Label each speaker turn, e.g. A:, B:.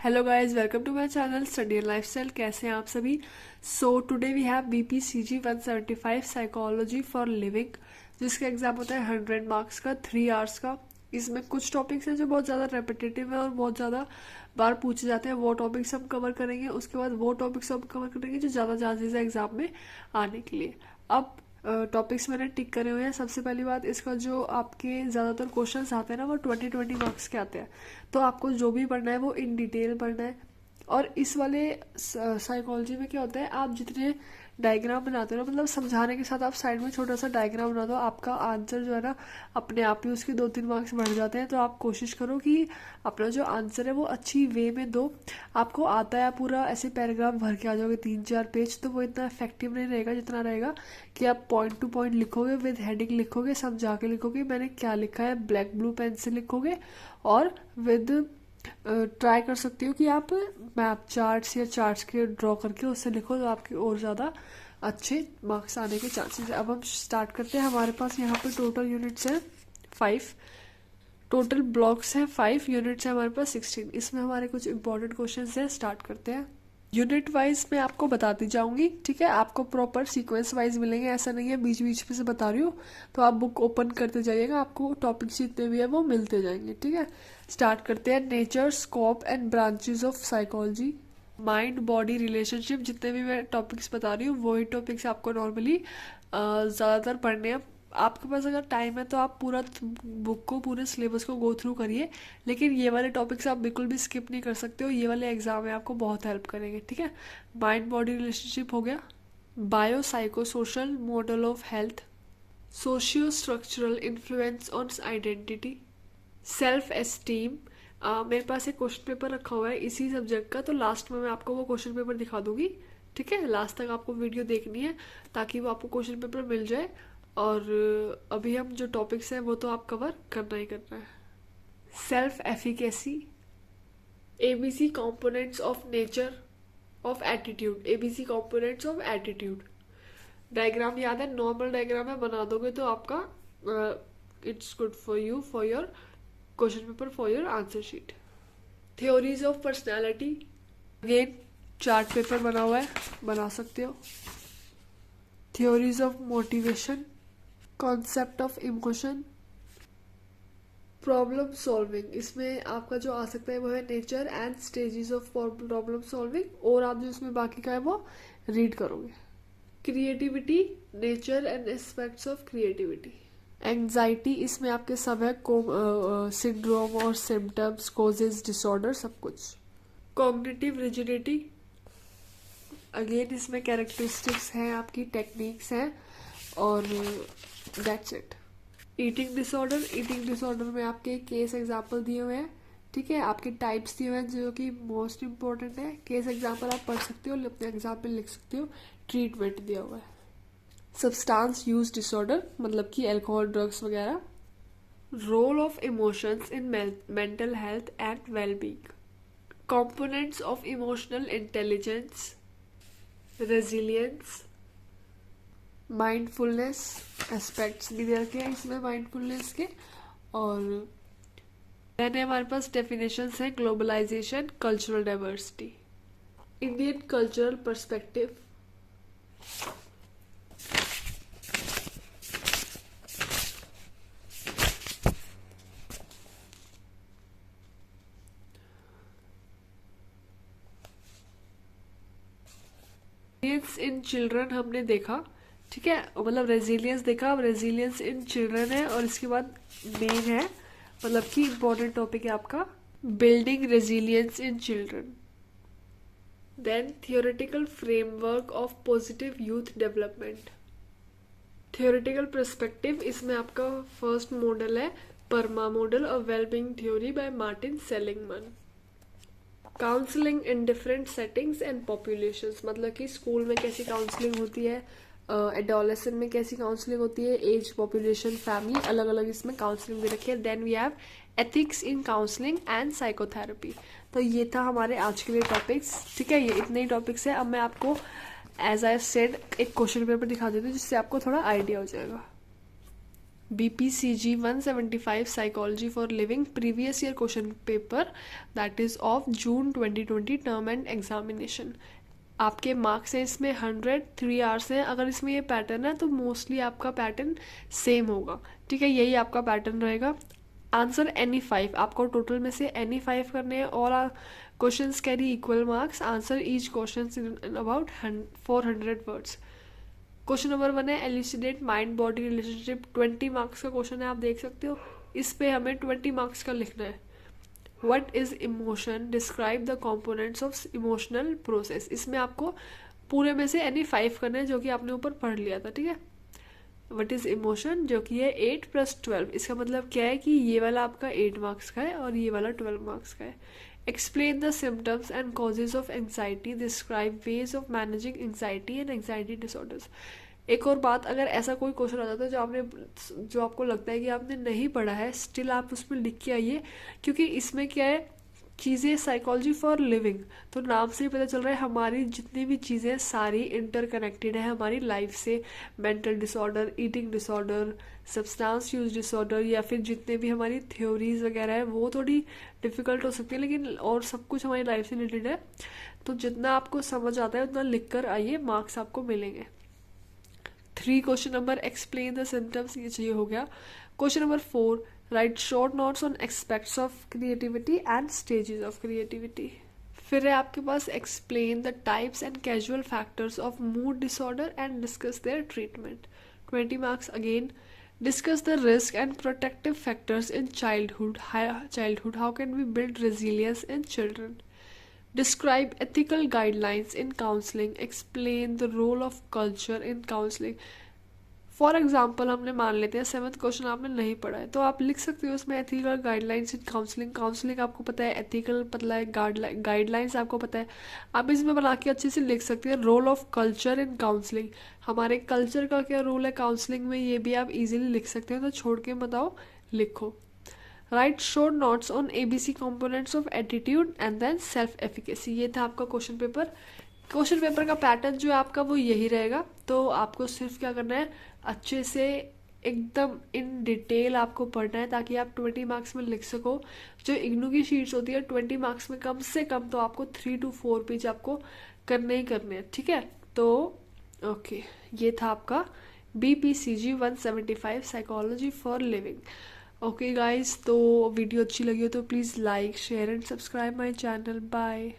A: Hello guys, welcome to my channel study and lifestyle. कैसे हैं आप सभी। So today we have BPCG 175 psychology for living, जिसका exam होता है 100 मार्क्स का, 3 आवर्स का। इसमें कुछ टॉपिक्स हैं जो बहुत ज़्यादा रेपिटेटिव है और बहुत ज़्यादा बार पूछे जाते हैं। वो टॉपिक्स हम कवर करेंगे। उसके बाद वो टॉपिक्स हम कवर करेंगे जो ज़्यादा चांसेस है एग्जाम में आने के लिए। अब टॉपिक्स मैंने टिक करे हुए हैं। सबसे पहली बात, इसका जो आपके ज़्यादातर क्वेश्चंस आते हैं ना, वो 20 मार्क्स के आते हैं। तो आपको जो भी पढ़ना है वो इन डिटेल पढ़ना है। और इस वाले साइकोलॉजी में क्या होता है, आप जितने डायग्राम बनाते हो ना, मतलब समझाने के साथ आप साइड में छोटा सा डायग्राम बना दो, आपका आंसर जो है ना अपने आप ही उसके 2-3 मार्क्स बढ़ जाते हैं। तो आप कोशिश करो कि अपना जो आंसर है वो अच्छी वे में दो। आपको आता है पूरा ऐसे पैराग्राफ भर के आ जाओगे 3-4 पेज, तो वो इतना इफेक्टिव नहीं रहेगा जितना रहेगा कि आप पॉइंट टू पॉइंट लिखोगे, विद हेडिंग लिखोगे, समझा के लिखोगे मैंने क्या लिखा है, ब्लैक ब्लू पेन से लिखोगे। और विद ट्राई कर सकती हो कि आप मैप चार्ट्स या चार्ट्स के ड्रॉ करके उससे लिखो, तो आपके और ज़्यादा अच्छे मार्क्स आने के चांसेस है। अब हम स्टार्ट करते हैं। हमारे पास यहाँ पे टोटल यूनिट्स हैं 5, टोटल ब्लॉक्स हैं 5, यूनिट्स हैं हमारे पास 16। इसमें हमारे कुछ इंपॉर्टेंट क्वेश्चन हैं। स्टार्ट करते हैं। यूनिट वाइज मैं आपको बताती जाऊंगी, ठीक है। आपको प्रॉपर सीक्वेंस वाइज मिलेंगे, ऐसा नहीं है बीच बीच में से बता रही हूँ। तो आप बुक ओपन करते जाइएगा, आपको टॉपिक्स जितने भी है वो मिलते जाएंगे, ठीक है। स्टार्ट करते हैं। Nature, scope and branches of psychology, mind body relationship. जितने भी मैं टॉपिक्स बता रही हूँ वही टॉपिक्स आपको नॉर्मली ज़्यादातर पढ़ने हैं। आपके पास अगर टाइम है तो आप पूरा बुक को, पूरे सिलेबस को गो थ्रू करिए, लेकिन ये वाले टॉपिक्स आप बिल्कुल भी स्किप नहीं कर सकते हो। ये वाले एग्जाम में आपको बहुत हेल्प करेंगे, ठीक है। माइंड बॉडी रिलेशनशिप हो गया। Bio psycho social model of health, socio structural influence on identity, self esteem. मेरे पास एक क्वेश्चन पेपर रखा हुआ है इसी सब्जेक्ट का, तो लास्ट में मैं आपको वो क्वेश्चन पेपर दिखा दूंगी, ठीक है। लास्ट तक आपको वीडियो देखनी है ताकि वो आपको क्वेश्चन पेपर मिल जाए। और अभी हम जो टॉपिक्स हैं वो तो आप कवर करना ही करना है। Self efficacy, ABC components of nature of attitude, ABC components of attitude. Diagram याद है, नॉर्मल डायग्राम है, बना दोगे तो आपका it's good for you for your question paper, for your answer sheet. Theories of personality, again chart paper बना हुआ है, बना सकते हो। Theories of motivation, concept of emotion, problem solving. इसमें आपका जो आ सकता है वो है nature and stages of problem solving, और आप जो इसमें बाकी का है वो रीड करोगे। Creativity, nature and aspects of creativity. Anxiety, इसमें आपके सब है, सिंड्रोम और सिम्टम्स, कॉजेज, डिसऑर्डर, सब कुछ। कॉग्निटिव रिजिडिटी, अगेन इसमें कैरेक्टरिस्टिक्स हैं, आपकी टेक्निक्स हैं, और that's it. Eating disorder, eating disorder में आपके केस एग्जाम्पल दिए हुए हैं, ठीक है। आपके टाइप्स दिए हुए हैं जो कि मोस्ट इंपॉर्टेंट है। केस एग्जाम्पल आप पढ़ सकते हो, अपने एग्जाम में लिख सकते हो। ट्रीटमेंट दिया हुआ है। सब्सटेंस यूज डिसऑर्डर, मतलब कि अल्कोहल, ड्रग्स वगैरह। Role of emotions in mental health and wellbeing, components of emotional intelligence, resilience, mindfulness, aspects भी दे रखे हैं इसमें माइंडफुलनेस के। और मैंने हमारे पास डेफिनेशंस हैं, globalisation, cultural diversity, Indian cultural perspective, resilience in children हमने देखा, ठीक है, मतलब रेजिलियंस देखा। अब रेजिलियंस इन चिल्ड्रन है, और इसके बाद मेन है, मतलब कि इम्पोर्टेंट टॉपिक है आपका, building resilience in children. Then theoretical framework of positive youth development, theoretical perspective. इसमें आपका फर्स्ट मॉडल है परमा मॉडल, और wellbeing theory by Martin Seligman. Counselling in different settings and populations, मतलब कि स्कूल में कैसी काउंसलिंग होती है, एडोलेसेंट में कैसी काउंसलिंग होती है, एज, पॉपुलेशन, फैमिली, अलग अलग इसमें काउंसलिंग भी रखी है। Then we have ethics in counselling and psychotherapy. तो ये था हमारे आज के लिए टॉपिक्स, ठीक है। ये इतने ही टॉपिक्स है। अब मैं आपको एज आई सेड एक क्वेश्चन पेपर दिखा देती हूँ जिससे आपको थोड़ा आइडिया हो जाएगा। BPCG 175 Psychology for Living previous year question paper that is of June 2020 term and examination. आपके मार्क्स हैं इसमें 100, 3 आवर्स हैं. अगर इसमें ये पैटर्न है तो मोस्टली आपका पैटर्न सेम होगा. ठीक है, यही आपका पैटर्न रहेगा. आंसर एनी 5, आपको टोटल में से एनी 5 करने हैं. और questions carry equal marks. Answer each question in about 400 words. Question number 1 है elucidate mind body relationship. 20 marks का क्वेश्चन है, आप देख सकते हो. इस पे हमें 20 मार्क्स का लिखना है. What is emotion, describe the components of emotional process. इसमें आपको पूरे में से एनी 5 करना है, जो कि आपने ऊपर पढ़ लिया था. ठीक है, व्हाट इज इमोशन जो कि है 8 + 12. इसका मतलब क्या है कि ये वाला आपका 8 मार्क्स का है और ये वाला 12 मार्क्स का है. Explain the symptoms and causes of anxiety, describe ways of managing anxiety and anxiety disorders. एक और बात, अगर ऐसा कोई क्वेश्चन आ जाता है जो आपको लगता है कि आपने नहीं पढ़ा है, स्टिल आप उसमें लिख के आइए, क्योंकि इसमें क्या है, चीज़ें साइकोलॉजी फॉर लिविंग, तो नाम से ही पता चल रहा है हमारी जितनी भी चीज़ें सारी इंटरकनेक्टेड है हमारी लाइफ से. Mental disorder, eating disorder, substance use disorder, या फिर जितने भी हमारी थ्योरीज वगैरह है वो थोड़ी डिफिकल्ट हो सकती है, लेकिन और सब कुछ हमारी लाइफ से रिलेटेड है. तो जितना आपको समझ आता है उतना लिख कर आइए, मार्क्स आपको मिलेंगे. 3 question number explain the symptoms, ये चाहिए हो गया. Question number 4 write short notes on aspects of creativity and stages of creativity. फिर है आपके पास explain the types and causal factors of mood disorder and discuss their treatment. 20 marks again. Discuss the risk and protective factors in childhood. How can we build resilience in children. Describe ethical guidelines in counseling. Explain the role of culture in counseling. For example हमने मान लेते हैं 7th question आपने नहीं पढ़ा है, तो आप लिख सकते हो उसमें एथिकल गाइडलाइंस इन काउंसलिंग. काउंसलिंग आपको पता है, एथिकल पता है, गाइडलाइंस आपको पता है. आप इसमें बना के अच्छे से लिख सकते हैं. Role of culture in counselling, हमारे कल्चर का क्या रोल है काउंसलिंग में, ये भी आप इजीली लिख सकते हो. तो छोड़ के बताओ, लिखो. Write short notes on ABC components of attitude and then self efficacy. ये था आपका क्वेश्चन पेपर. क्वेश्चन पेपर का पैटर्न जो है आपका वो यही रहेगा. तो आपको सिर्फ क्या करना है, अच्छे से एकदम इन डिटेल आपको पढ़ना है, ताकि आप 20 मार्क्स में लिख सको. जो इग्नू की शीट्स होती है 20 मार्क्स में कम से कम तो आपको 3 to 4 पेज आपको करने ही करने हैं. ठीक है, तो ओके, ये था आपका BPCG 175 psychology for living. Okay guys, तो वीडियो अच्छी लगी हो तो please like, share and subscribe my channel. Bye.